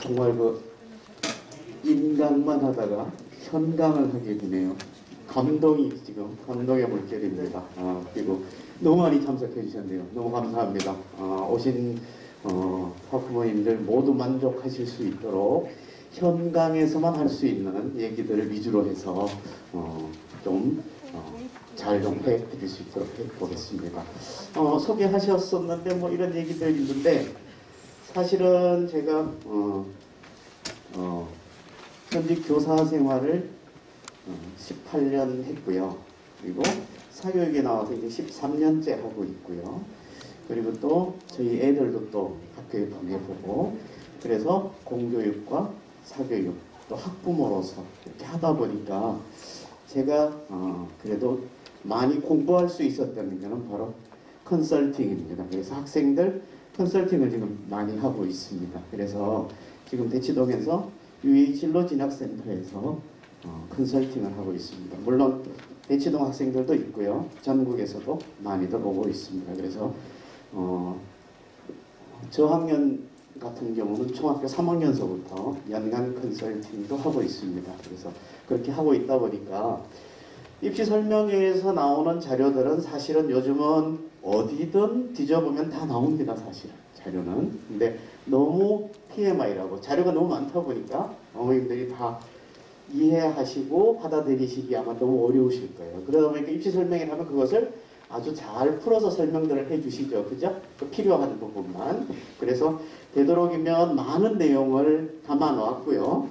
정말 인강만 하다가 현강을 하게 되네요. 감동의 물결입니다. 그리고 너무 많이 참석해 주셨네요. 너무 감사합니다. 오신 학부모님들 모두 만족하실 수 있도록 현강에서만 할 수 있는 얘기들을 위주로 해서 잘 좀 해드릴 수 있도록 해보겠습니다. 소개하셨었는데 뭐 이런 얘기들이 있는데 사실은 제가 현직 교사 생활을 18년 했고요. 그리고 사교육에 나와서 이제 13년째 하고 있고요. 그리고 또 저희 애들도 또 학교에 보내보고 그래서 공교육과 사교육 또 학부모로서 이렇게 하다 보니까 제가 그래도 많이 공부할 수 있었던 것은 바로 컨설팅입니다. 그래서 학생들 컨설팅을 지금 많이 하고 있습니다. 그래서 지금 대치동에서 UA 진로진학센터에서 컨설팅을 하고 있습니다. 물론 대치동 학생들도 있고요. 전국에서도 많이들 오고 있습니다. 그래서 저학년 같은 경우는 중학교 3학년서부터 연간 컨설팅도 하고 있습니다. 그래서 그렇게 하고 있다 보니까 입시 설명회에서 나오는 자료들은 사실은 요즘은 어디든 뒤져보면 다 나옵니다. 사실은 자료는. 근데 너무 TMI라고 자료가 너무 많다 보니까 어머님들이 다 이해하시고 받아들이시기 아마 너무 어려우실 거예요. 그러다 보니까 입시 설명회를 하면 그것을 아주 잘 풀어서 설명들을 해주시죠. 그죠? 그 필요한 부분만. 그래서 되도록이면 많은 내용을 담아놓았고요.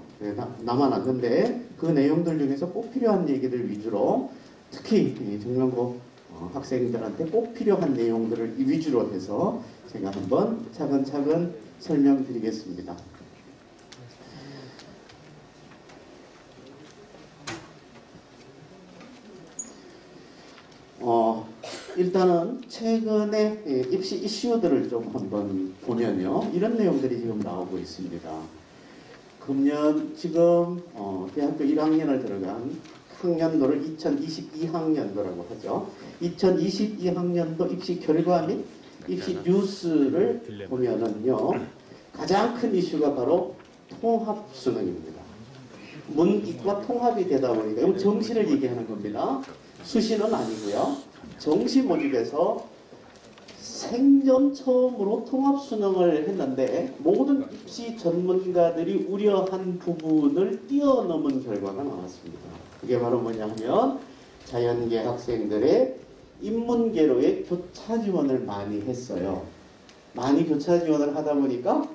남아놨는데 그 내용들 중에서 꼭 필요한 얘기들 위주로 특히 중간고 학생들한테 꼭 필요한 내용들을 위주로 해서 제가 한번 차근차근 설명드리겠습니다. 일단은 최근에 입시 이슈들을 좀 한번 보면요. 이런 내용들이 지금 나오고 있습니다. 금년 지금 대학교 1학년을 들어간 학년도를 2022학년도라고 하죠. 2022학년도 입시 결과 및 입시 뉴스를 보면은요. 가장 큰 이슈가 바로 통합 수능입니다. 문이과 통합이 되다 보니까 이건 정시를 얘기하는 겁니다. 수시는 아니고요. 정시 모집에서 생전 처음으로 통합 수능을 했는데 모든 입시 전문가들이 우려한 부분을 뛰어넘은 결과가 나왔습니다. 그게 바로 뭐냐면 자연계 학생들의 인문계로의 교차 지원을 많이 했어요. 많이 교차 지원을 하다 보니까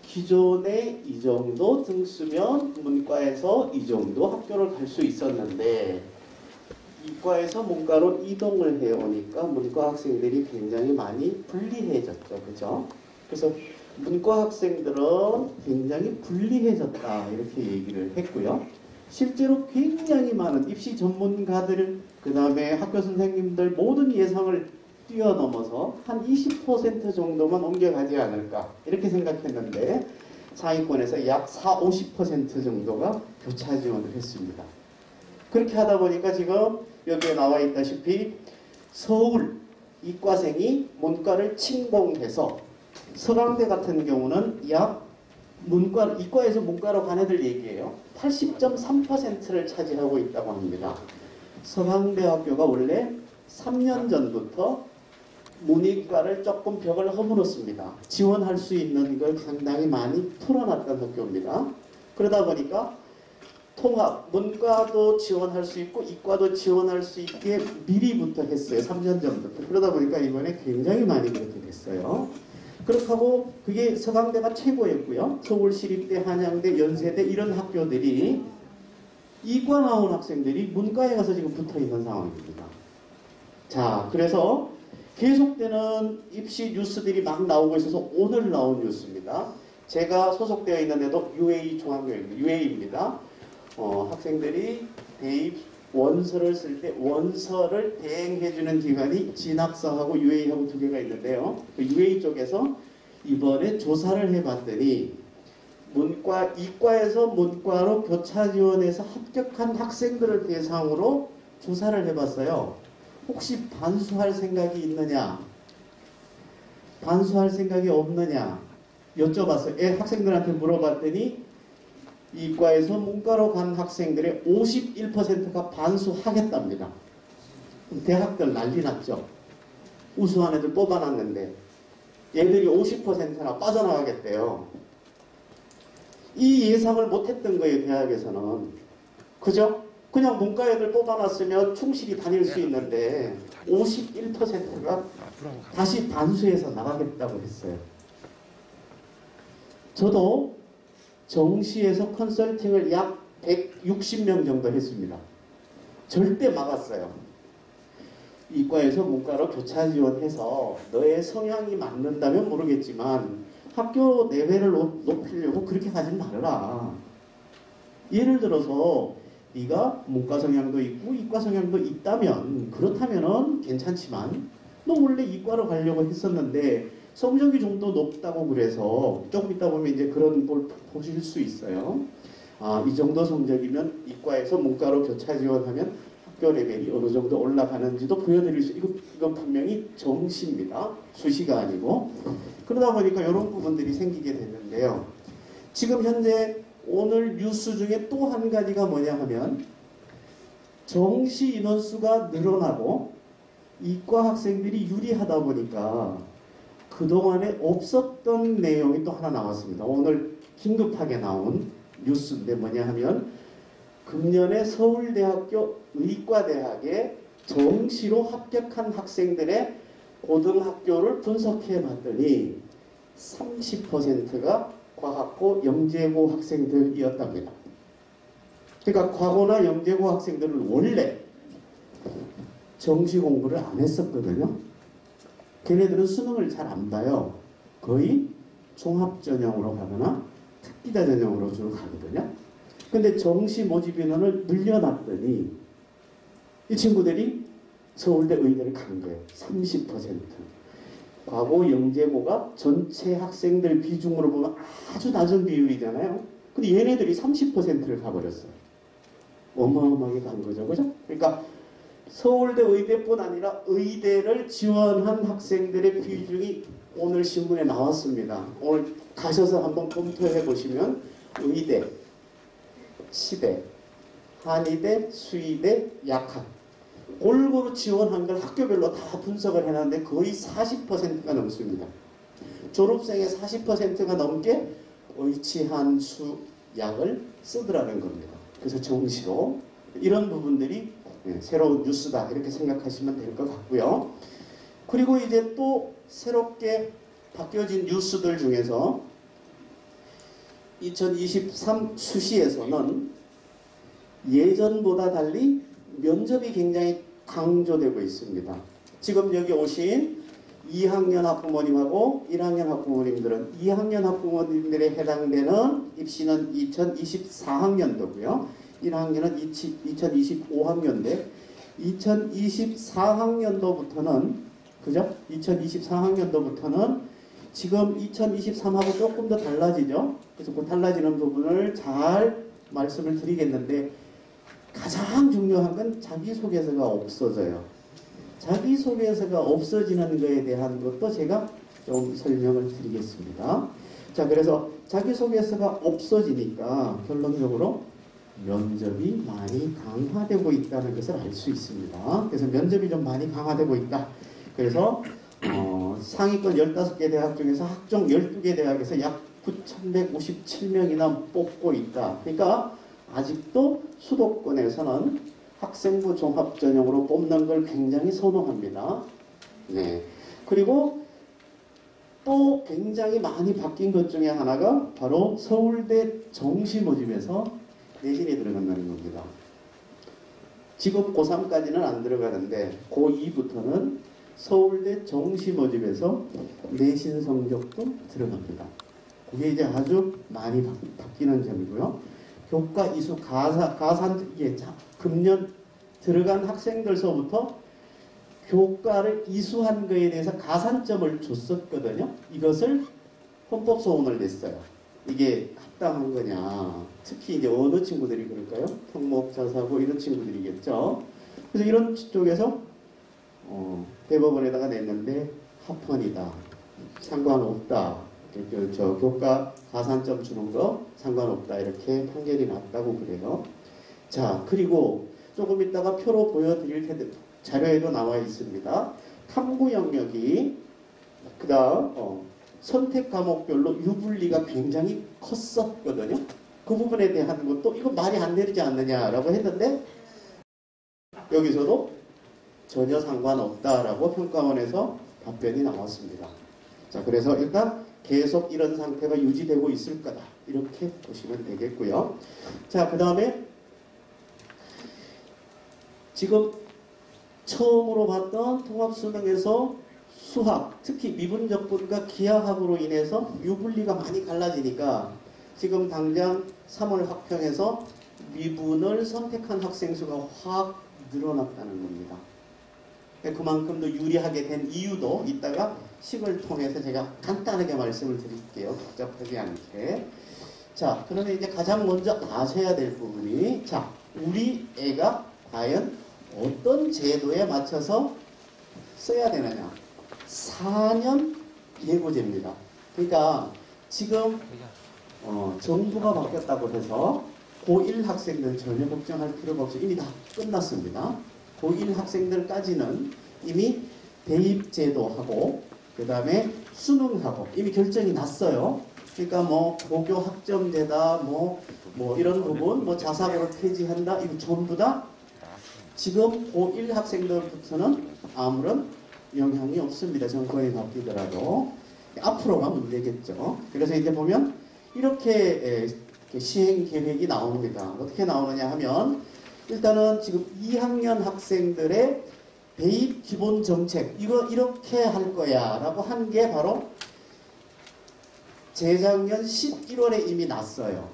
기존에 이 정도 등수면 문과에서 이 정도 학교를 갈 수 있었는데 이과에서 문과로 이동을 해오니까 문과 학생들이 굉장히 많이 불리해졌죠. 그죠? 그래서 문과 학생들은 굉장히 불리해졌다 이렇게 얘기를 했고요. 실제로 굉장히 많은 입시 전문가들 그 다음에 학교 선생님들 모든 예상을 뛰어넘어서 한 20% 정도만 옮겨가지 않을까 이렇게 생각했는데 상위권에서 약 40~50% 정도가 교차 지원을 했습니다. 그렇게 하다 보니까 지금 여기에 나와 있다시피 서울 이과생이 문과를 침공해서 서강대 같은 경우는 약 이과에서 문과로 간 애들 얘기예요. 80.3%를 차지하고 있다고 합니다. 서강대학교가 원래 3년 전부터 문이과를 조금 벽을 허물었습니다. 지원할 수 있는 걸 상당히 많이 풀어놨던 학교입니다. 그러다 보니까 통합, 문과도 지원할 수 있고 이과도 지원할 수 있게 미리부터 했어요. 3년 전부터. 그러다 보니까 이번에 굉장히 많이 그렇게 됐어요. 그렇다고 그게 서강대가 최고였고요. 서울시립대, 한양대, 연세대 이런 학교들이 이과 나온 학생들이 문과에 가서 지금 붙어있는 상황입니다. 자, 그래서 계속되는 입시 뉴스들이 막 나오고 있어서 오늘 나온 뉴스입니다. 제가 소속되어 있는 데도 UA 중앙교육입니다. UA입니다. 학생들이 대입 원서를 쓸 때 원서를 대행해주는 기관이 진학서하고 UA하고 두 개가 있는데요. 그 UA 쪽에서 이번에 조사를 해봤더니 이과에서 문과로 교차 지원해서 합격한 학생들을 대상으로 조사를 해봤어요. 혹시 반수할 생각이 있느냐? 반수할 생각이 없느냐? 여쭤봤어요. 학생들한테 물어봤더니 이과에서 문과로 간 학생들의 51%가 반수하겠답니다. 대학들 난리 났죠. 우수한 애들 뽑아놨는데 얘들이 50%나 빠져나가겠대요. 이 예상을 못했던 거예요. 대학에서는. 그죠? 그냥 문과 애들 뽑아놨으면 충실히 다닐 수 있는데 51%가 다시 반수해서 나가겠다고 했어요. 저도 정시에서 컨설팅을 약 160명 정도 했습니다. 절대 막았어요. 이과에서 문과로 교차 지원해서 너의 성향이 맞는다면 모르겠지만 학교 내외를 높이려고 그렇게 가지 말아라. 예를 들어서 네가 문과 성향도 있고 이과 성향도 있다면 그렇다면은 괜찮지만 너 원래 이과로 가려고 했었는데 성적이 좀 더 높다고 그래서 조금 있다 보면 이제 그런 걸 보실 수 있어요. 아, 이 정도 성적이면 이과에서 문과로 교차 지원하면 학교 레벨이 어느 정도 올라가는지도 보여드릴 수, 이건 분명히 정시입니다. 수시가 아니고. 그러다 보니까 이런 부분들이 생기게 됐는데요. 지금 현재 오늘 뉴스 중에 또 한 가지가 뭐냐 하면 정시 인원수가 늘어나고 이과 학생들이 유리하다 보니까 그동안에 없었던 내용이 또 하나 나왔습니다. 오늘 긴급하게 나온 뉴스인데 뭐냐 하면 금년에 서울대학교 의과대학에 정시로 합격한 학생들의 고등학교를 분석해 봤더니 30%가 과학고 영재고 학생들이었답니다. 그러니까 과고나 영재고 학생들은 원래 정시 공부를 안 했었거든요. 걔네들은 수능을 잘 안 봐요. 거의 종합 전형으로 가거나 특기자 전형으로 주로 가거든요. 근데 정시 모집 인원을 늘려놨더니 이 친구들이 서울대 의대를 간 거예요. 30%. 과고 영재고가 전체 학생들 비중으로 보면 아주 낮은 비율이잖아요. 근데 얘네들이 30%를 가버렸어요. 어마어마하게 간 거죠. 그죠? 그러니까 서울대 의대뿐 아니라 의대를 지원한 학생들의 비중이 오늘 신문에 나왔습니다. 오늘 가셔서 한번 검토해 보시면 의대, 치대, 한의대, 수의대, 약학 골고루 지원한 걸 학교별로 다 분석을 해놨는데 거의 40%가 넘습니다. 졸업생의 40%가 넘게 의치, 한, 수, 약을 쓰더라는 겁니다. 그래서 정시로 이런 부분들이 새로운 뉴스다 이렇게 생각하시면 될 것 같고요. 그리고 이제 또 새롭게 바뀌어진 뉴스들 중에서 2023 수시에서는 예전보다 달리 면접이 굉장히 강조되고 있습니다. 지금 여기 오신 2학년 학부모님하고 1학년 학부모님들은 2학년 학부모님들에 해당되는 입시는 2024학년도고요. 1학년은 2025학년인데 2024학년도부터는 그죠? 2024학년도부터는 지금 2023하고 조금 더 달라지죠. 그래서 그 달라지는 부분을 잘 말씀을 드리겠는데 가장 중요한 건 자기소개서가 없어져요. 자기소개서가 없어지는 것에 대한 것도 제가 좀 설명을 드리겠습니다. 자, 그래서 자기소개서가 없어지니까 결론적으로 면접이 많이 강화되고 있다는 것을 알 수 있습니다. 그래서 면접이 좀 많이 강화되고 있다. 그래서 상위권 15개 대학 중에서 학종 12개 대학에서 약 9,157명이나 뽑고 있다. 그러니까 아직도 수도권에서는 학생부 종합전형으로 뽑는 걸 굉장히 선호합니다. 네. 그리고 또 굉장히 많이 바뀐 것 중에 하나가 바로 서울대 정시 모집에서 내신이 들어간다는 겁니다. 지금 고3까지는 안 들어가는데 고2부터는 서울대 정시 모집에서 내신 성적도 들어갑니다. 그게 이제 아주 많이 바뀌는 점이고요. 교과 이수 가산 금년 들어간 학생들서부터 교과를 이수한 거에 대해서 가산점을 줬었거든요. 이것을 헌법 소원을 냈어요. 이게 합당한 거냐. 특히 이제 어느 친구들이 그럴까요? 평목자사고 이런 친구들이겠죠. 그래서 이런 쪽에서 대법원에다가 냈는데 합헌이다. 상관없다. 저 교과 가산점 주는 거 상관없다 이렇게 판결이 났다고 그래요. 자, 그리고 조금 이따가 표로 보여드릴 텐데 자료에도 나와 있습니다. 탐구 영역이 그다음 선택 과목별로 유불리가 굉장히 컸었거든요. 그 부분에 대한 것도 이거 말이 안 되지 않느냐라고 했는데 여기서도 전혀 상관없다라고 평가원에서 답변이 나왔습니다. 자, 그래서 일단 계속 이런 상태가 유지되고 있을 거다 이렇게 보시면 되겠고요. 자, 그 다음에 지금 처음으로 봤던 통합수능에서 수학, 특히 미분적분과 기하학으로 인해서 유불리가 많이 갈라지니까 지금 당장 3월 학평에서 미분을 선택한 학생 수가 확 늘어났다는 겁니다. 그만큼 더 유리하게 된 이유도 이따가 식을 통해서 제가 간단하게 말씀을 드릴게요. 복잡하지 않게. 자, 그러면 이제 가장 먼저 아셔야 될 부분이 자, 우리 애가 과연 어떤 제도에 맞춰서 써야 되느냐. 4년 예고제입니다. 그러니까 지금 정부가 바뀌었다고 해서 고1 학생들 전혀 걱정할 필요가 없어요. 이미 다 끝났습니다. 고1 학생들까지는 이미 대입제도하고 그 다음에 수능하고 이미 결정이 났어요. 그러니까 뭐 고교 학점제다 뭐 이런 부분 뭐 자사고를 폐지한다 이거 전부 다 지금 고1 학생들부터는 아무런 영향이 없습니다. 정권이 바뀌더라도 앞으로가 문제겠죠. 그래서 이제 보면 이렇게 시행 계획이 나옵니다. 어떻게 나오느냐 하면 일단은 지금 2학년 학생들의 대입 기본 정책 이거 이렇게 할 거야 라고 한 게 바로 재작년 11월에 이미 났어요.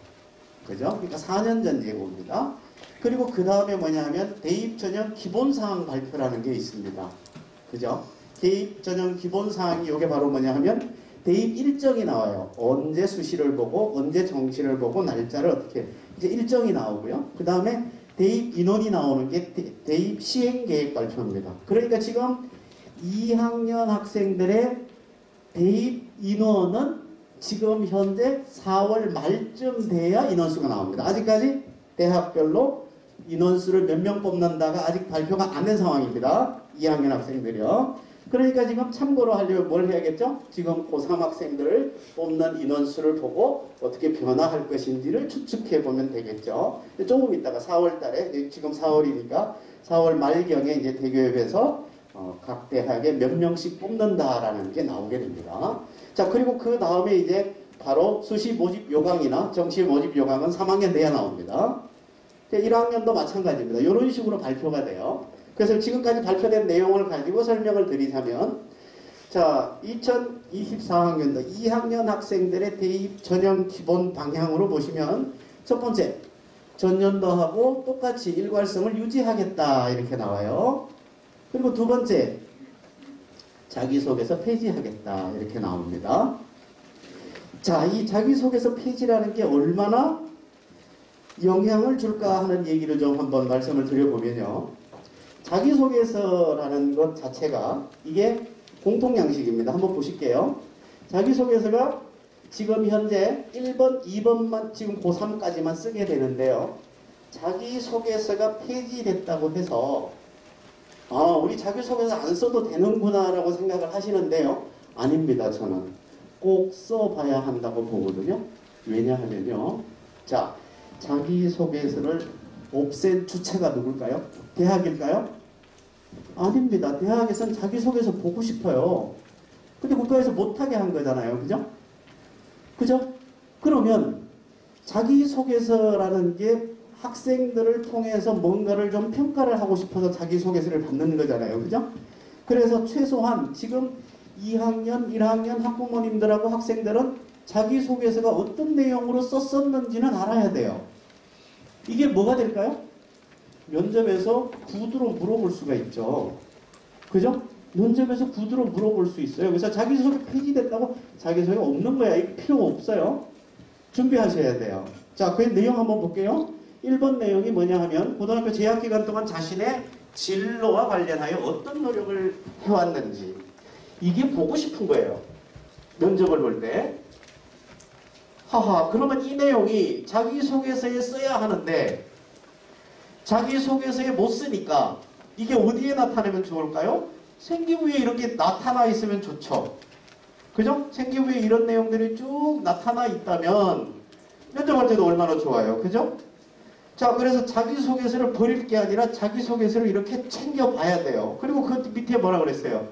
그죠? 그러니까 4년 전 예고입니다. 그리고 그 다음에 뭐냐 하면 대입 전형 기본사항 발표라는 게 있습니다. 그죠? 대입 전형 기본사항이 이게 바로 뭐냐 하면 대입 일정이 나와요. 언제 수시를 보고 언제 정시를 보고 날짜를 어떻게 이제 일정이 나오고요. 그 다음에 대입 인원이 나오는 게 대입 시행계획 발표입니다. 그러니까 지금 2학년 학생들의 대입 인원은 지금 현재 4월 말쯤 돼야 인원수가 나옵니다. 아직까지 대학별로 인원수를 몇 명 뽑는다가 아직 발표가 안 된 상황입니다. 2학년 학생들이요. 그러니까 지금 참고로 하려면 뭘 해야겠죠? 지금 고3 학생들을 뽑는 인원수를 보고 어떻게 변화할 것인지를 추측해 보면 되겠죠. 조금 있다가 4월 달에, 지금 4월이니까 4월 말경에 이제 대교협에서 각 대학에 몇 명씩 뽑는다라는 게 나오게 됩니다. 자, 그리고 그 다음에 이제 바로 수시 모집 요강이나 정시 모집 요강은 3학년 돼야 나옵니다. 1학년도 마찬가지입니다. 이런 식으로 발표가 돼요. 그래서 지금까지 발표된 내용을 가지고 설명을 드리자면 자, 2024학년도 2학년 학생들의 대입 전형 기본 방향으로 보시면 첫 번째, 전년도하고 똑같이 일괄성을 유지하겠다 이렇게 나와요. 그리고 두 번째, 자기소개서 폐지하겠다 이렇게 나옵니다. 자, 이 자기소개서 폐지라는 게 얼마나 영향을 줄까 하는 얘기를 좀 한번 말씀을 드려보면요. 자기소개서라는 것 자체가 이게 공통양식입니다. 한번 보실게요. 자기소개서가 지금 현재 1번, 2번만 지금 고3까지만 쓰게 되는데요. 자기소개서가 폐지됐다고 해서 우리 자기소개서 안 써도 되는구나 라고 생각을 하시는데요. 아닙니다. 저는 꼭 써봐야 한다고 보거든요. 왜냐하면요. 자, 자기소개서를 없앤 주체가 누굴까요? 대학일까요? 아닙니다. 대학에서는 자기소개서 보고 싶어요. 근데 국가에서 못하게 한 거잖아요. 그죠? 그죠? 그러면 자기소개서라는 게 학생들을 통해서 뭔가를 좀 평가를 하고 싶어서 자기소개서를 받는 거잖아요. 그죠? 그래서 최소한 지금 2학년, 1학년 학부모님들하고 학생들은 자기소개서가 어떤 내용으로 썼었는지는 알아야 돼요. 이게 뭐가 될까요? 면접에서 구두로 물어볼 수가 있죠. 그죠? 면접에서 구두로 물어볼 수 있어요. 그래서 자기소개 폐지됐다고 자기소개 없는 거야. 이거 필요 없어요. 준비하셔야 돼요. 자, 그 내용 한번 볼게요. 1번 내용이 뭐냐 하면 고등학교 재학기간 동안 자신의 진로와 관련하여 어떤 노력을 해왔는지 이게 보고 싶은 거예요. 면접을 볼 때. 하하, 그러면 이 내용이 자기소개서에 써야 하는데 자기소개서에 못 쓰니까 이게 어디에 나타내면 좋을까요? 생기부에 이렇게 나타나 있으면 좋죠. 그죠? 생기부에 이런 내용들이 쭉 나타나 있다면 면접할 때도 얼마나 좋아요. 그죠? 자, 그래서 자기소개서를 버릴 게 아니라 자기소개서를 이렇게 챙겨봐야 돼요. 그리고 그 밑에 뭐라 그랬어요?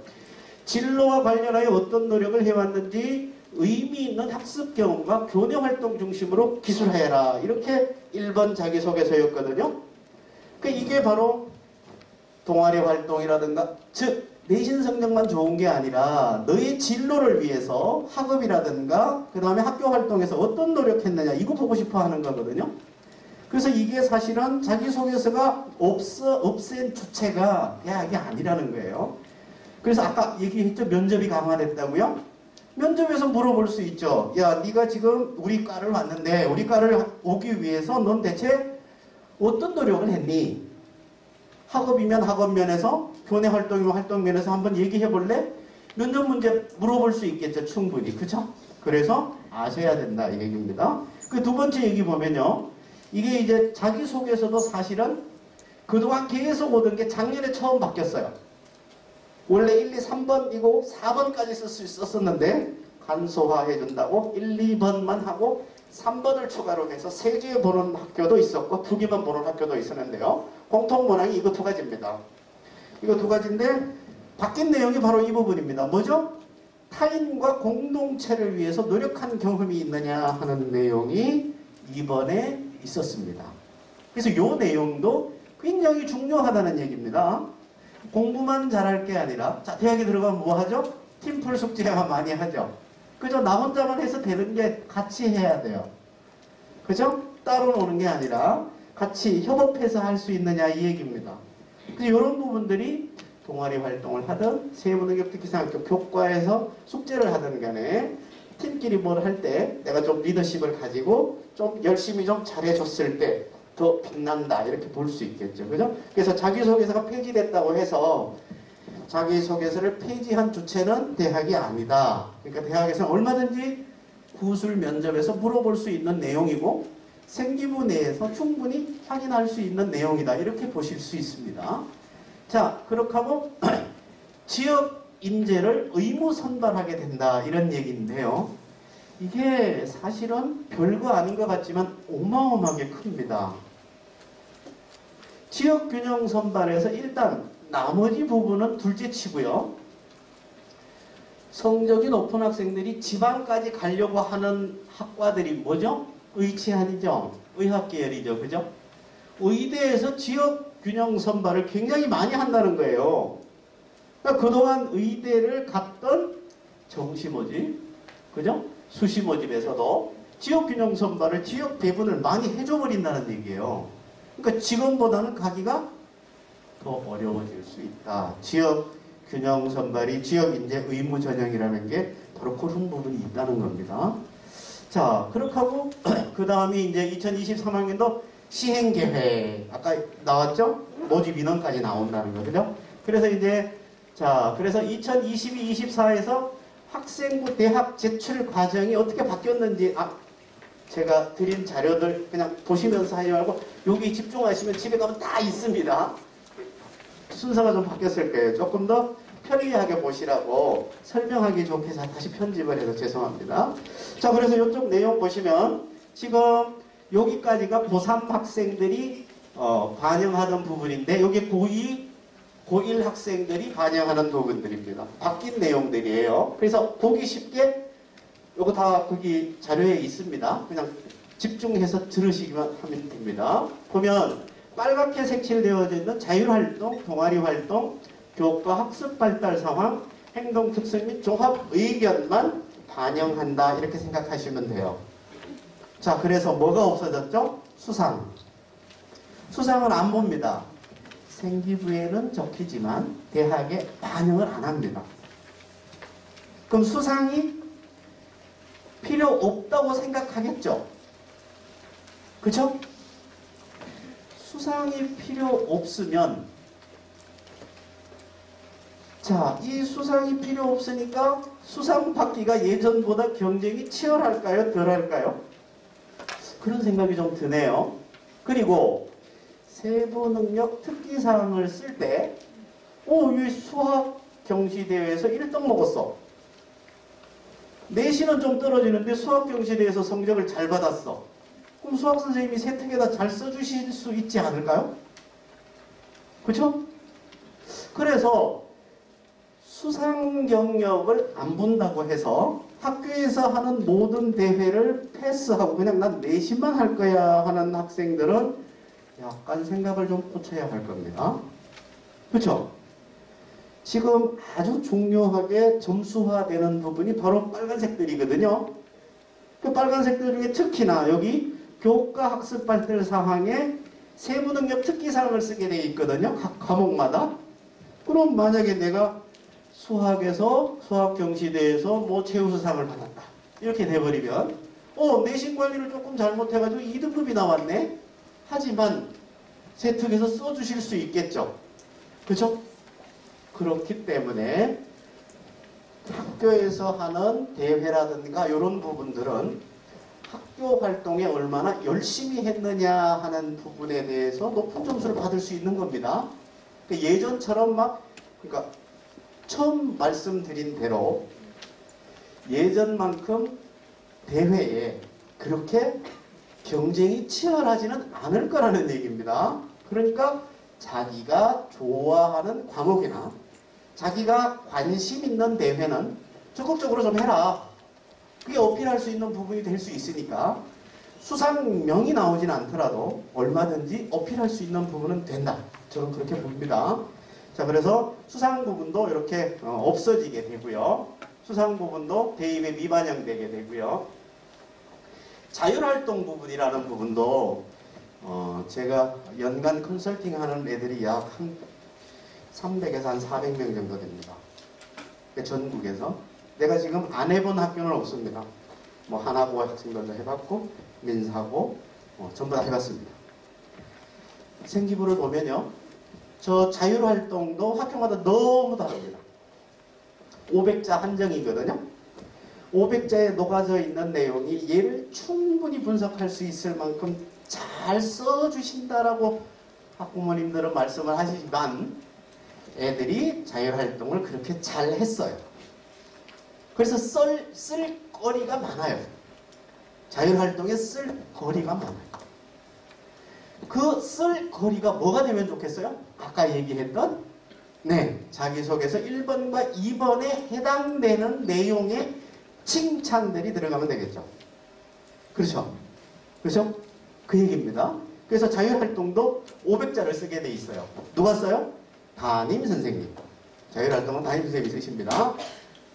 진로와 관련하여 어떤 노력을 해왔는지 의미 있는 학습 경험과 교내 활동 중심으로 기술해라. 이렇게 1번 자기소개서였거든요. 이게 바로 동아리 활동이라든가, 즉 내신 성적만 좋은 게 아니라 너의 진로를 위해서 학업이라든가 그 다음에 학교 활동에서 어떤 노력했느냐 이거 보고 싶어 하는 거거든요. 그래서 이게 사실은 자기소개서가 없앤 주체가 대학이 아니라는 거예요. 그래서 아까 얘기했죠. 면접이 강화됐다고요? 면접에서 물어볼 수 있죠. 야, 네가 지금 우리 과를 왔는데 우리 과를 오기 위해서 넌 대체 어떤 노력을 했니? 학업이면 학업면에서, 교내 활동이면 활동면에서 한번 얘기해 볼래? 면접 문제 물어볼 수 있겠죠. 충분히. 그쵸? 그래서 아셔야 된다 이 얘기입니다. 그 두 번째 얘기 보면요. 이게 이제 자기소개서도 사실은 그동안 계속 오던 게 작년에 처음 바뀌었어요. 원래 1, 2, 3번이고 4번까지 썼었는데 간소화해 준다고 1, 2번만 하고 3번을 추가로 해서 3개 보는 학교도 있었고 2개만 보는 학교도 있었는데요. 공통 문항이 이거 2가지입니다. 이거 2가지인데 바뀐 내용이 바로 이 부분입니다. 뭐죠? 타인과 공동체를 위해서 노력한 경험이 있느냐 하는 내용이 2번에 있었습니다. 그래서 이 내용도 굉장히 중요하다는 얘기입니다. 공부만 잘할 게 아니라, 자, 대학에 들어가면 뭐 하죠? 팀플 숙제가 많이 하죠. 그죠? 나 혼자만 해서 되는 게 같이 해야 돼요. 그죠? 따로 노는 게 아니라 같이 협업해서 할 수 있느냐 이 얘기입니다. 그래서 이런 부분들이 동아리 활동을 하든 세무능력특기생학교 교과에서 숙제를 하든 간에 팀끼리 뭘 할 때 내가 좀 리더십을 가지고 좀 열심히 좀 잘해줬을 때 더 빛난다 이렇게 볼 수 있겠죠. 그죠? 그래서 자기소개서가 폐지됐다고 해서 자기소개서를 폐지한 주체는 대학이 아니다. 그러니까 대학에서는 얼마든지 구술 면접에서 물어볼 수 있는 내용이고 생기부 내에서 충분히 확인할 수 있는 내용이다. 이렇게 보실 수 있습니다. 자, 그렇게 하고 지역 인재를 의무 선발하게 된다. 이런 얘기인데요. 이게 사실은 별거 아닌 것 같지만 어마어마하게 큽니다. 지역균형 선발에서 일단 나머지 부분은 둘째 치고요. 성적이 높은 학생들이 지방까지 가려고 하는 학과들이 뭐죠? 의치한이죠. 의학계열이죠. 그죠? 의대에서 지역균형 선발을 굉장히 많이 한다는 거예요. 그러니까 그동안 의대를 갔던 정시 모집, 그죠? 수시 모집에서도 지역균형 선발을 지역 배분을 많이 해줘버린다는 얘기예요. 그러니까 지금보다는 가기가 더 어려워질 수 있다. 지역균형 선발이 지역인재 의무 전형이라는 게 바로 그런 부분이 있다는 겁니다. 자, 그렇게 하고 그 다음에 이제 2023학년도 시행계획 아까 나왔죠? 모집 인원까지 나온다는 거죠. 그래서 이제 자, 그래서 2022-24에서 학생부 대학 제출 과정이 어떻게 바뀌었는지 제가 드린 자료들 그냥 보시면서 하지 말고 여기 집중하시면 집에 가면 다 있습니다. 순서가 좀 바뀌었을 거예요. 조금 더 편리하게 보시라고 설명하기 좋게 다시 편집을 해서 죄송합니다. 자, 그래서 이쪽 내용 보시면 지금 여기까지가 고3 학생들이 반영하던 부분인데 여기 고2 고1 학생들이 반영하는 부분들입니다. 바뀐 내용들이에요. 그래서 보기 쉽게 이거 다 거기 자료에 있습니다. 그냥 집중해서 들으시기만 하면 됩니다. 보면 빨갛게 색칠되어져 있는 자율활동, 동아리활동, 교과 학습 발달 상황, 행동 특성 및 종합 의견만 반영한다 이렇게 생각하시면 돼요. 자, 그래서 뭐가 없어졌죠? 수상. 수상은 안 봅니다. 생기부에는 적히지만 대학에 반영을 안 합니다. 그럼 수상이 필요 없다고 생각하겠죠? 그쵸? 수상이 필요 없으면 자, 이 수상이 필요 없으니까 수상 받기가 예전보다 경쟁이 치열할까요? 덜할까요? 그런 생각이 좀 드네요. 그리고 세부 능력 특기사항을 쓸 때, 이 수학 경시대회에서 1등 먹었어. 내신은 좀 떨어지는데 수학 경시대회에서 성적을 잘 받았어. 그럼 수학 선생님이 세특에다 잘 써주실 수 있지 않을까요? 그렇죠? 그래서 수상 경력을 안 본다고 해서 학교에서 하는 모든 대회를 패스하고 그냥 난 내신만 할 거야 하는 학생들은 약간 생각을 좀 고쳐야 할 겁니다. 그렇죠? 지금 아주 중요하게 점수화되는 부분이 바로 빨간색들이거든요. 그 빨간색들 중에 특히나 여기 교과 학습 발달 사항에 세부 능력 특기 사항을 쓰게 되어 있거든요. 각 과목마다. 그럼 만약에 내가 수학에서 수학 경시대에서 뭐 최우수상을 받았다. 이렇게 돼버리면 내신 관리를 조금 잘못해가지고 2등급이 나왔네. 하지만 세특에서 써주실 수 있겠죠. 그렇죠? 그렇기 때문에 학교에서 하는 대회라든가 이런 부분들은 학교 활동에 얼마나 열심히 했느냐 하는 부분에 대해서 높은 점수를 받을 수 있는 겁니다. 예전처럼 그러니까 처음 말씀드린 대로 예전만큼 대회에 그렇게 경쟁이 치열하지는 않을 거라는 얘기입니다. 그러니까 자기가 좋아하는 과목이나 자기가 관심 있는 대회는 적극적으로 좀 해라. 그게 어필할 수 있는 부분이 될 수 있으니까 수상명이 나오진 않더라도 얼마든지 어필할 수 있는 부분은 된다. 저는 그렇게 봅니다. 자, 그래서 수상 부분도 이렇게 없어지게 되고요. 수상 부분도 대입에 미반영되게 되고요. 자율활동 부분이라는 부분도 제가 연간 컨설팅 하는 애들이 약 한 300에서 한 400명 정도 됩니다. 전국에서. 내가 지금 안 해본 학교는 없습니다. 뭐 하나고 학생들도 해봤고 민사고 전부 다 해봤습니다. 생기부를 보면요. 저 자율활동도 학교마다 너무 다릅니다. 500자 한정이거든요. 500자에 녹아져 있는 내용이 얘를 충분히 분석할 수 있을 만큼 잘 써주신다라고 학부모님들은 말씀을 하시지만 애들이 자율활동을 그렇게 잘 했어요. 그래서 쓸 거리가 많아요. 자율활동에 쓸 거리가 많아요. 그 쓸 거리가 뭐가 되면 좋겠어요? 아까 얘기했던 자기소개서 1번과 2번에 해당되는 내용의 칭찬들이 들어가면 되겠죠. 그렇죠? 그렇죠? 그 얘기입니다. 그래서 자율활동도 500자를 쓰게 돼 있어요. 누가 써요? 담임 선생님. 자율활동은 담임 선생님이 쓰십니다.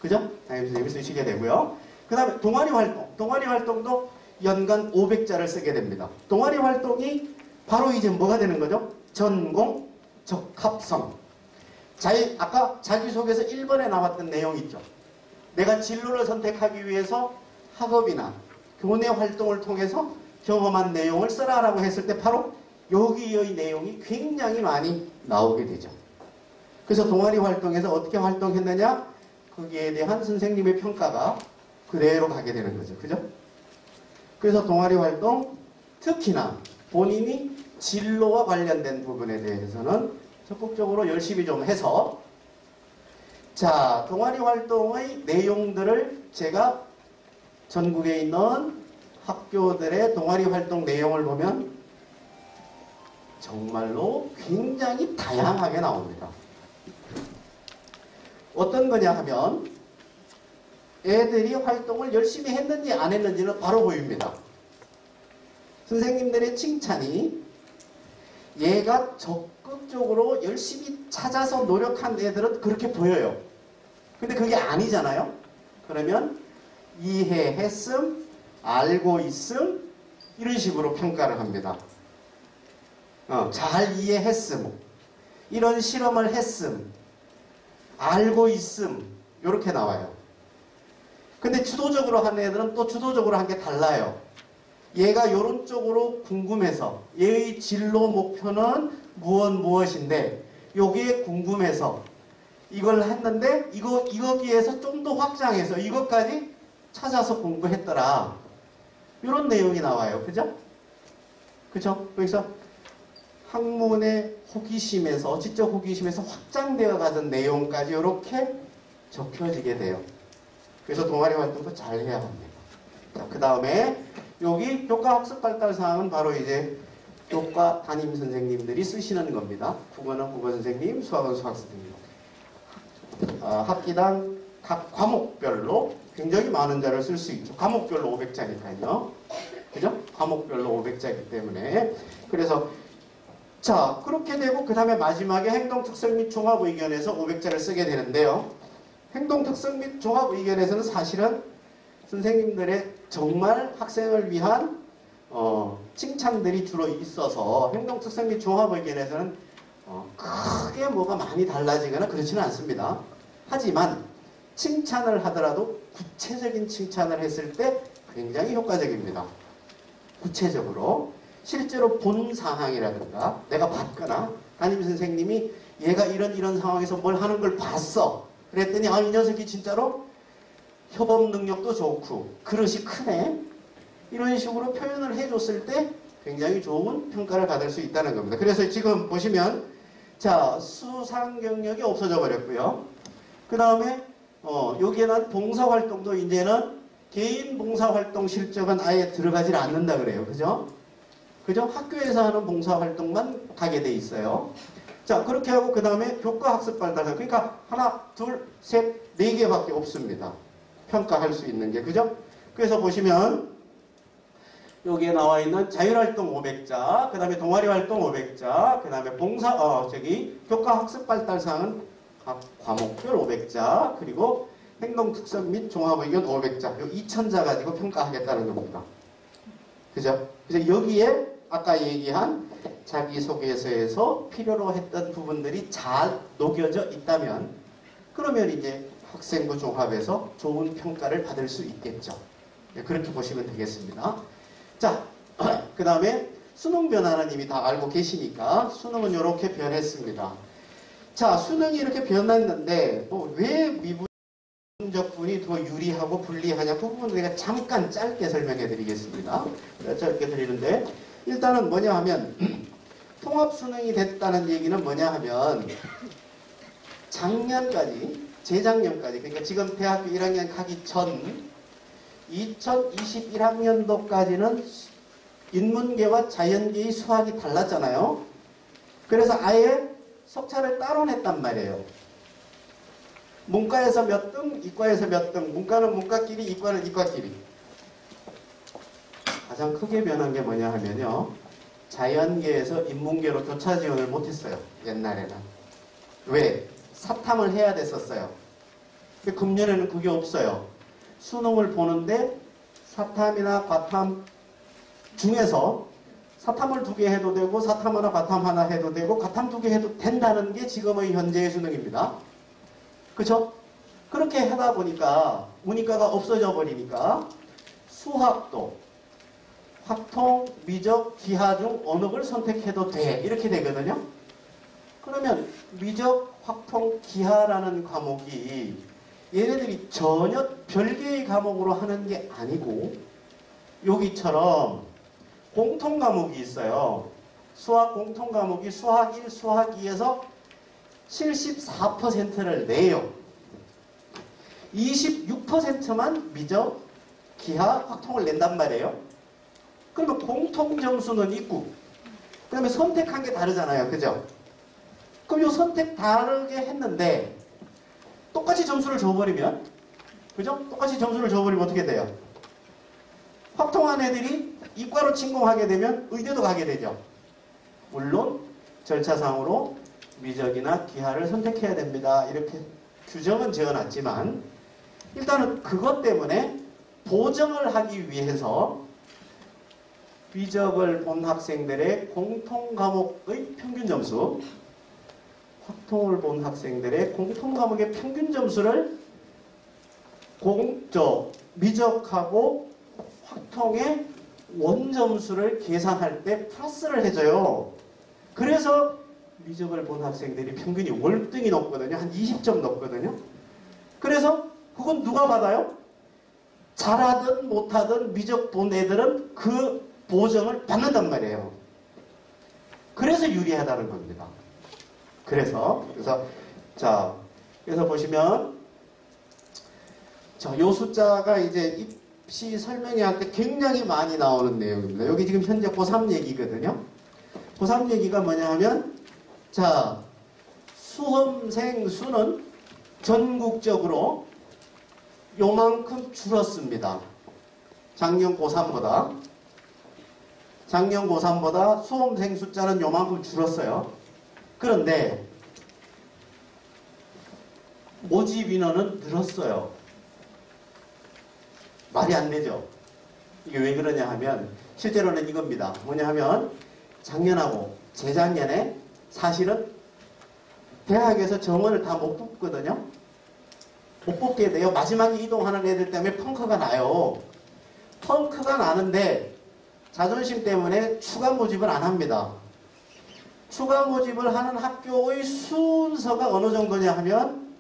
그죠? 담임 선생님이 쓰시게 되고요. 그 다음에 동아리 활동. 동아리 활동도 연간 500자를 쓰게 됩니다. 동아리 활동이 바로 이제 뭐가 되는 거죠? 전공, 적합성. 아까 자기소개서 1번에 나왔던 내용 있죠? 내가 진로를 선택하기 위해서 학업이나 교내 활동을 통해서 경험한 내용을 써라라고 했을 때 바로 여기의 내용이 굉장히 많이 나오게 되죠. 그래서 동아리 활동에서 어떻게 활동했느냐? 거기에 대한 선생님의 평가가 그대로 가게 되는 거죠. 그죠? 그래서 동아리 활동, 특히나 본인이 진로와 관련된 부분에 대해서는 적극적으로 열심히 좀 해서 자, 동아리 활동의 내용들을 제가 전국에 있는 학교들의 동아리 활동 내용을 보면 정말로 굉장히 다양하게 나옵니다. 어떤 거냐 하면 애들이 활동을 열심히 했는지 안 했는지는 바로 보입니다. 선생님들의 칭찬이 얘가 적극적으로 열심히 찾아서 노력한 애들은 그렇게 보여요. 근데 그게 아니잖아요. 그러면 이해했음, 알고 있음 이런 식으로 평가를 합니다. 잘 이해했음, 이런 실험을 했음, 알고 있음 이렇게 나와요. 근데 주도적으로 한 애들은 또 주도적으로 한 게 달라요. 얘가 이런 쪽으로 궁금해서 얘의 진로 목표는 무엇인데 여기에 궁금해서 이걸 했는데 이거기에서 좀 더 확장해서 이것까지 찾아서 공부했더라. 이런 내용이 나와요. 그죠? 그죠? 그래서 학문의 호기심에서, 지적 호기심에서 확장되어 가던 내용까지 이렇게 적혀지게 돼요. 그래서 동아리 활동도 잘 해야 합니다. 자, 그 다음에 여기 교과 학습 발달 사항은 바로 이제 교과 담임 선생님들이 쓰시는 겁니다. 국어는 국어 선생님, 수학은 수학 선생님. 학기당 각 과목별로 굉장히 많은 자를 쓸 수 있죠. 과목별로 500자니까요. 그죠? 과목별로 500자이기 때문에. 그래서 자, 그렇게 되고 그 다음에 마지막에 행동특성 및 종합의견에서 500자를 쓰게 되는데요. 행동특성 및 종합의견에서는 사실은 선생님들의 정말 학생을 위한 칭찬들이 주로 있어서 행동특성 및 종합의견에서는 크게 뭐가 많이 달라지거나 그렇지는 않습니다. 하지만 칭찬을 하더라도 구체적인 칭찬을 했을 때 굉장히 효과적입니다. 구체적으로 실제로 본 상황이라든가 내가 봤거나 담임선생님이 얘가 이런 상황에서 뭘 하는 걸 봤어. 그랬더니 이 녀석이 진짜로 협업 능력도 좋고 그릇이 크네. 이런 식으로 표현을 해줬을 때 굉장히 좋은 평가를 받을 수 있다는 겁니다. 그래서 지금 보시면 자, 수상 경력이 없어져 버렸고요. 그 다음에 여기에는 봉사활동도 이제는 개인 봉사활동 실적은 아예 들어가질 않는다 그래요. 그죠? 그죠? 학교에서 하는 봉사활동만 가게 돼 있어요. 자, 그렇게 하고 그 다음에 교과학습 발달. 그러니까 하나, 둘, 셋, 네 개밖에 없습니다. 평가할 수 있는 게. 그죠? 그래서 보시면 여기에 나와 있는 자율활동 500자, 그 다음에 동아리활동 500자, 그 다음에 교과학습 발달사항은 각 과목별 500자, 그리고 행동특성 및 종합의견 500자, 요 2000자 가지고 평가하겠다는 겁니다. 그죠? 그래서 여기에 아까 얘기한 자기소개서에서 필요로 했던 부분들이 잘 녹여져 있다면 그러면 이제 학생부 종합에서 좋은 평가를 받을 수 있겠죠. 그렇게 보시면 되겠습니다. 자, 그 다음에 수능 변화는 이미 다 알고 계시니까 수능은 이렇게 변했습니다. 자, 수능이 이렇게 변했는데 왜 미분적분이 더 유리하고 불리하냐 그 부분 제가 잠깐 짧게 설명해 드리겠습니다. 짧게 드리는데 일단은 뭐냐 하면 통합수능이 됐다는 얘기는 뭐냐 하면 작년까지 재작년까지 그러니까 지금 대학교 1학년 가기 전 2021학년도까지는 인문계와 자연계의 수학이 달랐잖아요. 그래서 아예 석차를 따로 냈단 말이에요. 문과에서 몇 등, 이과에서 몇 등, 문과는 문과끼리, 이과는 이과끼리. 가장 크게 변한 게 뭐냐 하면요. 자연계에서 인문계로 교차 지원을 못했어요. 옛날에는. 왜? 사탐을 해야 됐었어요. 근데 금년에는 그게 없어요. 수능을 보는데 사탐이나 과탐 중에서 사탐을 2개 해도 되고 사탐 하나 과탐 하나 해도 되고 과탐 2개 해도 된다는 게 지금의 현재의 수능입니다. 그렇죠? 그렇게 하다 보니까 문이과가 없어져 버리니까 수학도 확통, 미적, 기하 중 어느 걸 선택해도 돼 이렇게 되거든요. 그러면 미적, 확통, 기하라는 과목이 얘네들이 전혀 별개의 과목으로 하는 게 아니고 여기처럼 공통 과목이 있어요. 수학 공통 과목이 수학 1, 수학 2에서 74%를 내요. 26%만 미적, 기하, 확통을 낸단 말이에요. 그러면 공통 점수는 있고 그 다음에 선택한 게 다르잖아요. 그죠? 그럼 이 선택 다르게 했는데 똑같이 점수를 줘버리면 그죠? 똑같이 점수를 줘버리면 어떻게 돼요? 확통한 애들이 이과로 침공하게 되면 의대도 가게 되죠. 물론 절차상으로 미적이나 기하를 선택해야 됩니다. 이렇게 규정은 지어놨지만 일단은 그것 때문에 보정을 하기 위해서 미적을 본 학생들의 공통 과목의 평균 점수, 확통을 본 학생들의 공통 과목의 평균 점수를 미적하고 확통의 원점수를 계산할 때 플러스를 해줘요. 그래서 미적을 본 학생들이 평균이 월등히 높거든요. 한 20점 높거든요. 그래서 그건 누가 받아요? 잘하든 못하든 미적 본 애들은 그 보정을 받는단 말이에요. 그래서 유리하다는 겁니다. 그래서 보시면 요 숫자가 이제 입시 설명회 할 때 굉장히 많이 나오는 내용입니다. 여기 지금 현재 고3 얘기거든요. 고3 얘기가 뭐냐 하면 수험생 수는 전국적으로 요만큼 줄었습니다. 작년 고3보다 수험생 숫자는 요만큼 줄었어요. 그런데 모집 인원은 늘었어요. 말이 안 되죠. 이게 왜 그러냐 하면 실제로는 이겁니다. 뭐냐 하면 작년하고 재작년에 사실은 대학에서 정원을 다 못 뽑거든요. 못 뽑게 돼요. 마지막에 이동하는 애들 때문에 펑크가 나요. 펑크가 나는데 자존심 때문에 추가 모집을 안 합니다. 추가 모집을 하는 학교의 순서가 어느 정도냐 하면,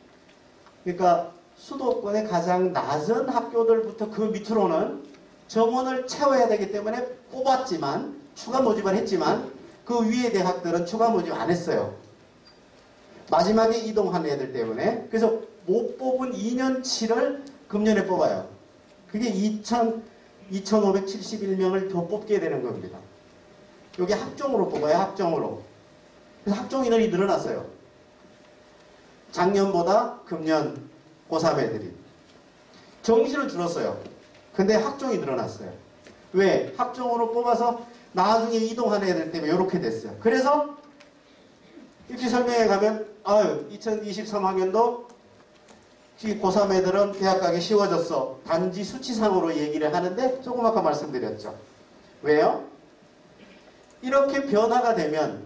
그러니까 수도권의 가장 낮은 학교들부터 그 밑으로는 정원을 채워야 되기 때문에 뽑았지만, 추가 모집을 했지만 그 위에 대학들은 추가 모집 안 했어요. 마지막에 이동한 애들 때문에. 그래서 못 뽑은 2년치를 금년에 뽑아요. 그게 2,571명을 더 뽑게 되는 겁니다. 여기 학종으로 뽑아요. 학종으로. 그래서 학종 인원이 늘어났어요. 작년보다 금년 고3 애들이. 정시는 줄었어요. 근데 학종이 늘어났어요. 왜? 학종으로 뽑아서 나중에 이동하는 애들 때문에 이렇게 됐어요. 그래서 입시 설명회 가면 2023학년도 고3 애들은 대학 가기 쉬워졌어. 단지 수치상으로 얘기를 하는데 조금 아까 말씀드렸죠. 왜요? 이렇게 변화가 되면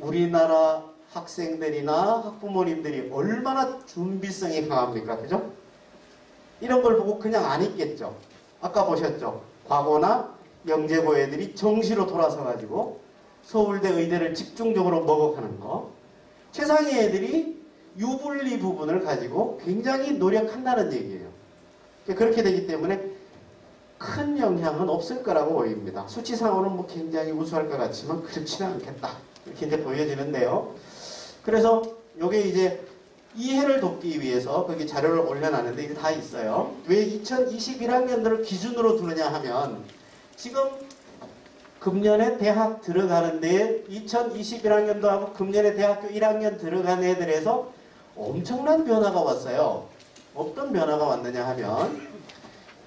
우리나라 학생들이나 학부모님들이 얼마나 준비성이 강합니까? 그죠? 이런 걸 보고 그냥 안 있겠죠. 아까 보셨죠? 과거나 영재고 애들이 정시로 돌아서 가지고 서울대 의대를 집중적으로 먹어가는 거. 최상위 애들이 유불리 부분을 가지고 굉장히 노력한다는 얘기예요. 그렇게 되기 때문에 큰 영향은 없을 거라고 보입니다. 수치상으로는 뭐 굉장히 우수할 것 같지만 그렇지는 않겠다. 이렇게 이제 보여지는데요. 그래서 요게 이제 이해를 돕기 위해서 거기 자료를 올려놨는데 이게 다 있어요. 왜 2021학년들을 기준으로 두느냐 하면 지금 금년에 대학 들어가는데 2021학년도하고 금년에 대학교 1학년 들어간 애들에서 엄청난 변화가 왔어요. 어떤 변화가 왔느냐 하면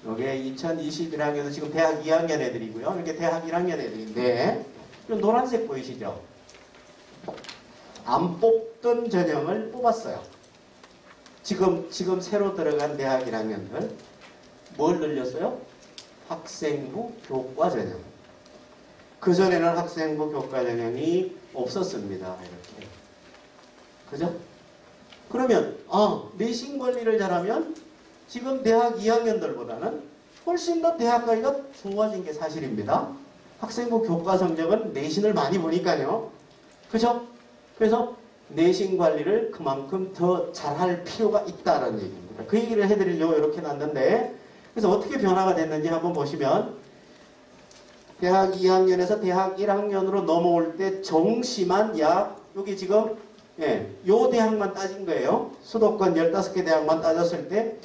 이게 2021학년도 지금 대학 2학년 애들이고요. 이렇게 대학 1학년 애들인데 노란색 보이시죠? 안 뽑던 전형을 뽑았어요. 지금 새로 들어간 대학 1학년들 뭘 늘렸어요? 학생부 교과 전형. 그전에는 학생부 교과 전형이 없었습니다. 이렇게. 그죠? 그러면 내신 관리를 잘하면 지금 대학 2학년들보다는 훨씬 더 대학 가기가 좋아진 게 사실입니다. 학생부 교과 성적은 내신을 많이 보니까요. 그죠? 그래서 내신 관리를 그만큼 더 잘할 필요가 있다는 얘기입니다. 그 얘기를 해드리려고 이렇게 놨는데, 그래서 어떻게 변화가 됐는지 한번 보시면 대학 2학년에서 대학 1학년으로 넘어올 때 정시만 여기 지금 요 대학만 따진 거예요. 수도권 15개 대학만 따졌을 때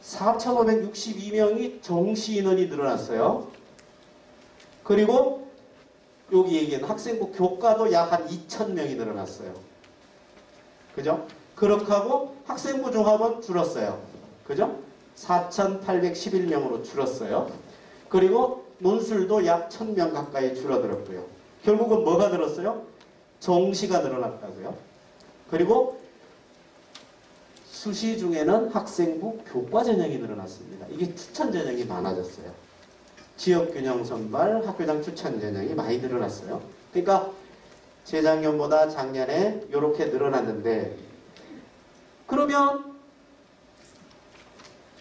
4,562명이 정시 인원이 늘어났어요. 그리고 여기 얘기한 학생부 교과도 약 한 2,000명이 늘어났어요. 그죠? 그렇게 하고 학생부 종합은 줄었어요. 그죠? 4,811명으로 줄었어요. 그리고 논술도 약 1,000명 가까이 줄어들었고요. 결국은 뭐가 늘었어요? 정시가 늘어났다고요. 그리고 수시 중에는 학생부 교과 전형이 늘어났습니다. 이게 추천 전형이 많아졌어요. 지역균형 선발, 학교장 추천 전형이 많이 늘어났어요. 그러니까 재작년보다 작년에 이렇게 늘어났는데, 그러면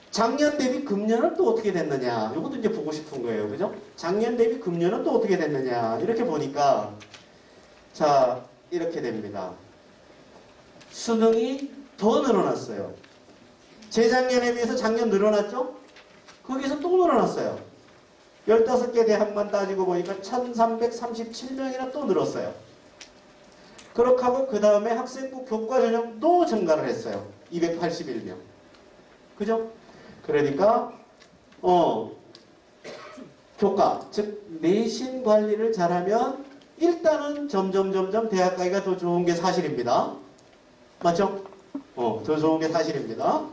작년 대비 금년은 또 어떻게 됐느냐? 이것도 이제 보고 싶은 거예요. 그죠? 작년 대비 금년은 또 어떻게 됐느냐? 이렇게 보니까 자, 이렇게 됩니다. 수능이 더 늘어났어요. 재작년에 비해서 작년 늘어났죠? 거기서 또 늘어났어요. 15개 대학만 따지고 보니까 1337명이나 또 늘었어요. 그렇게 하고 그 다음에 학생부 교과 전형도 증가를 했어요. 281명. 그죠? 그러니까 교과, 즉 내신 관리를 잘하면 일단은 점점 대학 가기가 더 좋은 게 사실입니다. 맞죠? 더 좋은 게 사실입니다.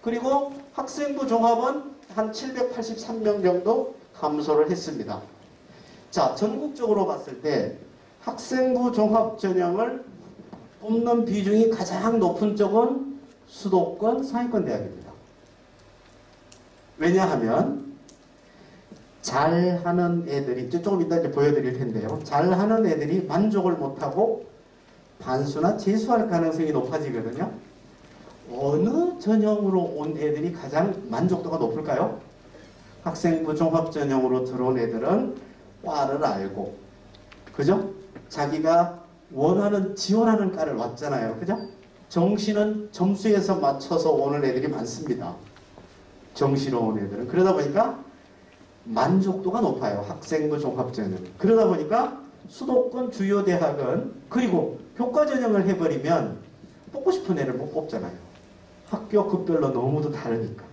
그리고 학생부 종합은 한 783명 정도 감소를 했습니다. 자, 전국적으로 봤을 때 학생부 종합 전형을 뽑는 비중이 가장 높은 쪽은 수도권 상위권 대학입니다. 왜냐하면 잘하는 애들이 조금 이따 이제 보여드릴 텐데요. 잘하는 애들이 만족을 못하고 반수나 재수할 가능성이 높아지거든요. 어느 전형으로 온 애들이 가장 만족도가 높을까요? 학생부 종합 전형으로 들어온 애들은 과를 알고, 그죠? 자기가 원하는, 지원하는 과를 왔잖아요. 그죠? 정시는 점수에서 맞춰서 오는 애들이 많습니다. 정시로 온 애들은. 그러다 보니까 만족도가 높아요. 학생부 종합 전형. 그러다 보니까 수도권 주요 대학은, 그리고 교과 전형을 해버리면 뽑고 싶은 애를 못 뽑잖아요. 학교 급별로 너무도 다르니까.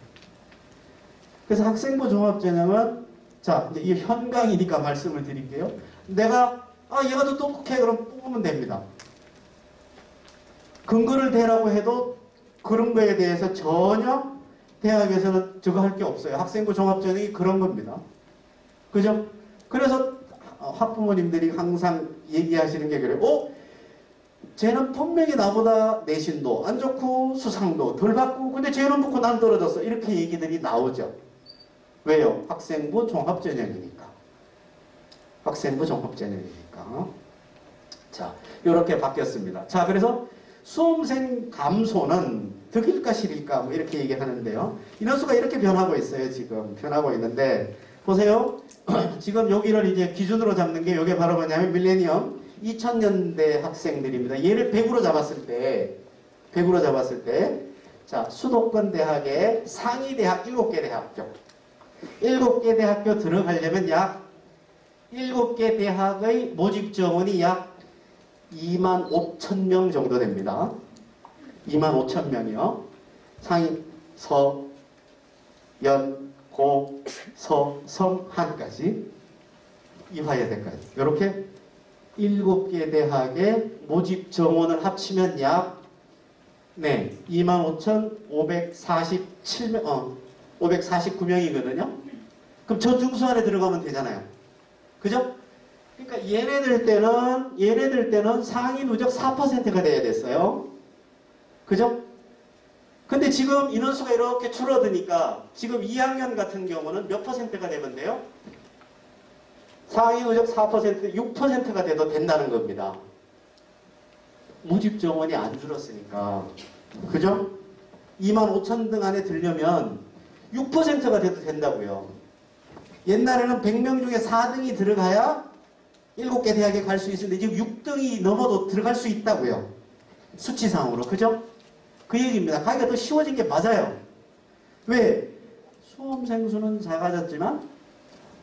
그래서 학생부 종합 전형은, 자, 이제 이 현강이니까 말씀을 드릴게요. 내가 얘가 더 똑똑해, 그럼 뽑으면 됩니다. 근거를 대라고 해도 그런 거에 대해서 전혀 대학에서는 저거 할 게 없어요. 학생부 종합 전형이 그런 겁니다. 그죠? 그래서 학부모님들이 항상 얘기하시는 게 그래요. 쟤는 분명히 나보다 내신도 안 좋고 수상도 덜 받고 근데 쟤는 붙고 난 떨어졌어. 이렇게 얘기들이 나오죠. 왜요? 학생부 종합 전형이니까. 학생부 종합 전형이니까. 자, 이렇게 바뀌었습니다. 자, 그래서 수험생 감소는 득일까 실일까 뭐 이렇게 얘기하는데요. 인원수가 이렇게 변하고 있어요. 지금 변하고 있는데 보세요. 지금 여기를 이제 기준으로 잡는 게 이게 바로 뭐냐면 밀레니엄 2000년대 학생들입니다. 얘를 100으로 잡았을 때 자, 수도권 대학의 상위 대학 7개 대학교 7개 대학교 들어가려면 약 7개 대학의 모집 정원이 약 25,000명 정도 됩니다. 25,000명이요. 상위, 서, 연, 고, 서, 성, 한까지 이화여대까지 이렇게 7개 대학의 모집 정원을 합치면 약 25,547명, 549명이거든요. 그럼 저 중수 안에 들어가면 되잖아요. 그죠? 그러니까 얘네들 때는 상위 누적 4%가 돼야 됐어요. 그죠? 근데 지금 인원수가 이렇게 줄어드니까 지금 2학년 같은 경우는 몇 퍼센트가 되면 돼요? 상위 누적 4%, 6%가 돼도 된다는 겁니다. 모집 정원이 안 줄었으니까. 그죠? 25,000등 안에 들려면 6%가 돼도 된다고요. 옛날에는 100명 중에 4등이 들어가야 7개 대학에 갈 수 있었는데 지금 6등이 넘어도 들어갈 수 있다고요. 수치상으로. 그죠? 그 얘기입니다. 가기가 더 쉬워진 게 맞아요. 왜? 수험생 수는 작아졌지만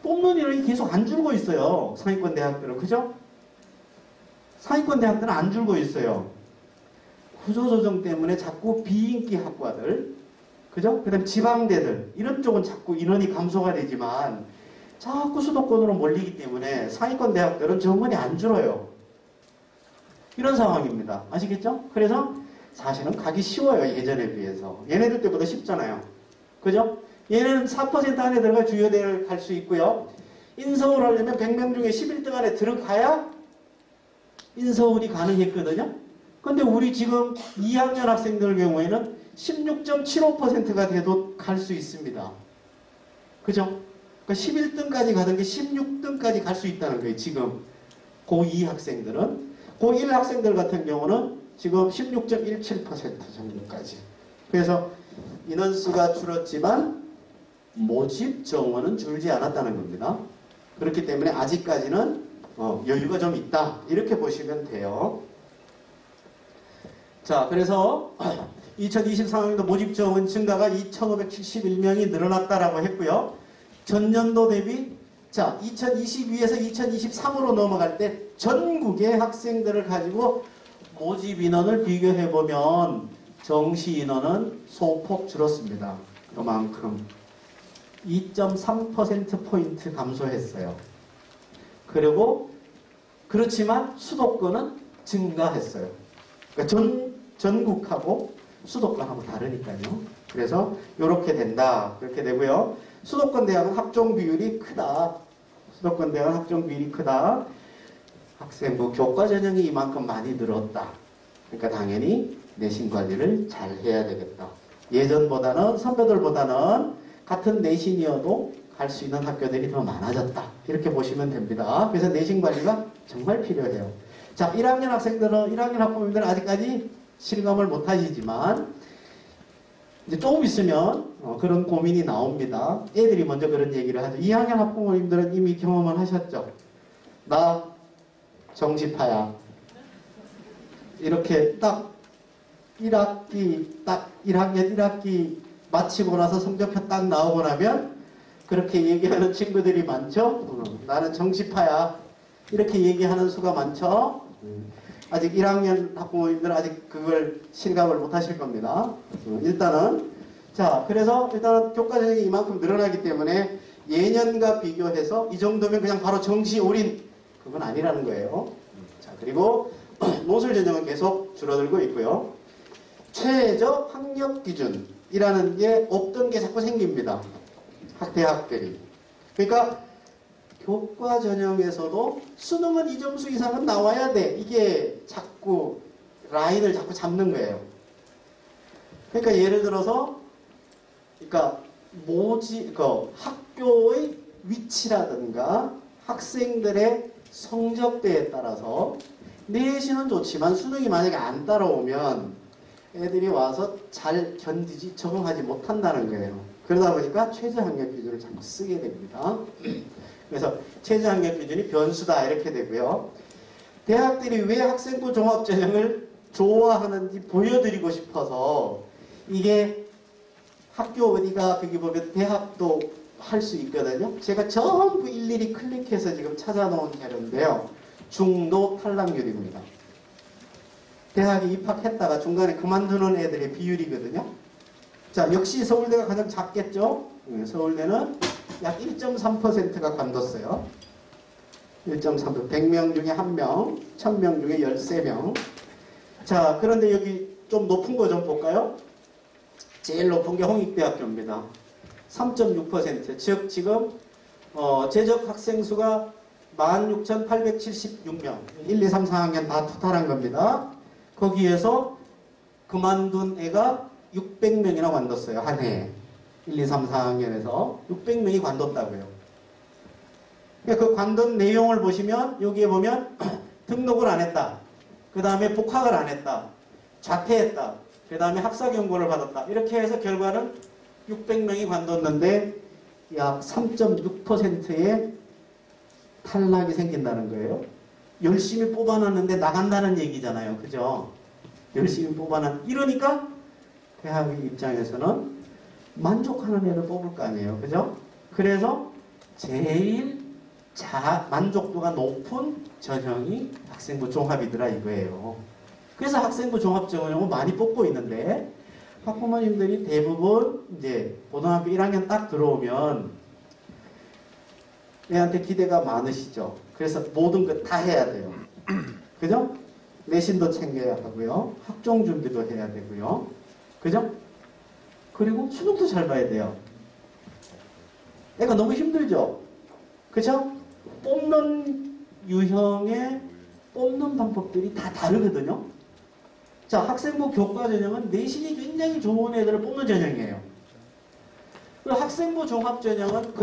뽑는 인원이 계속 안 줄고 있어요. 상위권 대학들은. 그죠? 상위권 대학들은 안 줄고 있어요. 구조조정 때문에 자꾸 비인기 학과들, 그죠? 그 다음에 지방대들, 이런 쪽은 자꾸 인원이 감소가 되지만 자꾸 수도권으로 몰리기 때문에 상위권 대학들은 정원이 안 줄어요. 이런 상황입니다. 아시겠죠? 그래서 사실은 가기 쉬워요. 예전에 비해서. 얘네들 때보다 쉽잖아요. 그죠? 얘네는 4% 안에 들어가 주요대를 갈 수 있고요. 인서울 하려면 100명 중에 11등 안에 들어가야 인서울이 가능했거든요. 근데 우리 지금 2학년 학생들 경우에는 16.75%가 돼도 갈 수 있습니다. 그죠? 그러니까 11등까지 가던 게 16등까지 갈 수 있다는 거예요. 지금 고2 학생들은. 고1 학생들 같은 경우는 지금 16.17% 정도까지. 그래서 인원수가 줄었지만 모집 정원은 줄지 않았다는 겁니다. 그렇기 때문에 아직까지는 여유가 좀 있다. 이렇게 보시면 돼요. 자, 그래서 2023년도 모집 정원 증가가 2,571명이 늘어났다라고 했고요. 전년도 대비 자 2022에서 2023으로 넘어갈 때 전국의 학생들을 가지고 모집 인원을 비교해 보면 정시 인원은 소폭 줄었습니다. 그만큼 2.3%포인트 감소했어요. 그리고 그렇지만 수도권은 증가했어요. 그러니까 전국하고 수도권하고 다르니까요. 그래서 이렇게 된다. 그렇게 되고요. 수도권 대학은 학종 비율이 크다. 수도권 대학은 학종 비율이 크다. 학생부 교과 전형이 이만큼 많이 늘었다. 그러니까 당연히 내신 관리를 잘 해야 되겠다. 예전보다는 선배들보다는 같은 내신이어도 갈 수 있는 학교들이 더 많아졌다. 이렇게 보시면 됩니다. 그래서 내신 관리가 정말 필요해요. 자, 1학년 학생들은 1학년 학부모님들은 아직까지 실감을 못 하시지만 이제 조금 있으면 그런 고민이 나옵니다. 애들이 먼저 그런 얘기를 하죠. 2학년 학부모님들은 이미 경험을 하셨죠. 나 정시파야. 이렇게 딱 1학기 딱 1학년 1학기 마치고 나서 성적표 딱 나오고 나면 그렇게 얘기하는 친구들이 많죠. 나는 정시파야. 이렇게 얘기하는 수가 많죠. 아직 1학년 학부모님들은 아직 그걸 실감을 못 하실 겁니다. 일단은 자 그래서 일단은 교과 전형이 이만큼 늘어나기 때문에 예년과 비교해서 이 정도면 그냥 바로 정시 올인 그건 아니라는 거예요. 자 그리고 노술 전형은 계속 줄어들고 있고요. 최저 학력 기준이라는 게 없던 게 자꾸 생깁니다. 대학들이. 그러니까 교과 전형에서도 수능은 이 점수 이상은 나와야 돼. 이게 자꾸 라인을 자꾸 잡는 거예요. 그러니까 예를 들어서 그러니까 학교의 위치라든가 학생들의 성적대에 따라서 내신은 좋지만 수능이 만약에 안 따라오면 애들이 와서 잘 견디지 적응하지 못한다는 거예요. 그러다 보니까 최저학력 기준을 자꾸 쓰게 됩니다. 그래서 최저학력 기준이 변수다 이렇게 되고요. 대학들이 왜 학생부 종합전형을 좋아하는지 보여드리고 싶어서 이게 학교 어디가 거기 보면 대학도 할 수 있거든요. 제가 전부 일일이 클릭해서 지금 찾아놓은 자료인데요. 중도 탈락률입니다. 대학에 입학했다가 중간에 그만두는 애들의 비율이거든요. 자, 역시 서울대가 가장 작겠죠? 서울대는 약 1.3%가 관뒀어요. 1.3%. 100명 중에 1명, 1000명 중에 13명. 자, 그런데 여기 좀 높은 거 좀 볼까요? 제일 높은 게 홍익대학교입니다. 3.6%. 즉, 지금, 재적 학생 수가 16,876명. 1, 2, 3, 4학년 다 토탈한 겁니다. 거기에서 그만둔 애가 600명이나 관뒀어요. 한 해에. 1, 2, 3, 4학년에서 600명이 관뒀다고요. 그러니까 그 관둔 내용을 보시면 여기에 보면 등록을 안 했다. 그 다음에 복학을 안 했다. 자퇴했다. 그 다음에 학사경고를 받았다. 이렇게 해서 결과는 600명이 관뒀는데 약 3.6%의 탈락이 생긴다는 거예요. 열심히 뽑아놨는데 나간다는 얘기잖아요. 그죠? 열심히 이러니까 대학의 입장에서는 만족하는 애를 뽑을 거 아니에요. 그죠? 그래서 제일 만족도가 높은 전형이 학생부 종합이더라 이거예요. 그래서 학생부 종합 전형을 많이 뽑고 있는데 학부모님들이 대부분 이제 고등학교 1학년 딱 들어오면 애한테 기대가 많으시죠. 그래서 모든 것 다 해야 돼요. 그죠? 내신도 챙겨야 하고요. 학종 준비도 해야 되고요. 그죠? 그리고 수능도 잘 봐야 돼요. 애가 너무 힘들죠? 그죠? 뽑는 유형의 뽑는 방법들이 다 다르거든요. 자, 학생부 교과 전형은 내신이 굉장히 좋은 애들을 뽑는 전형이에요. 그리고 학생부 종합 전형은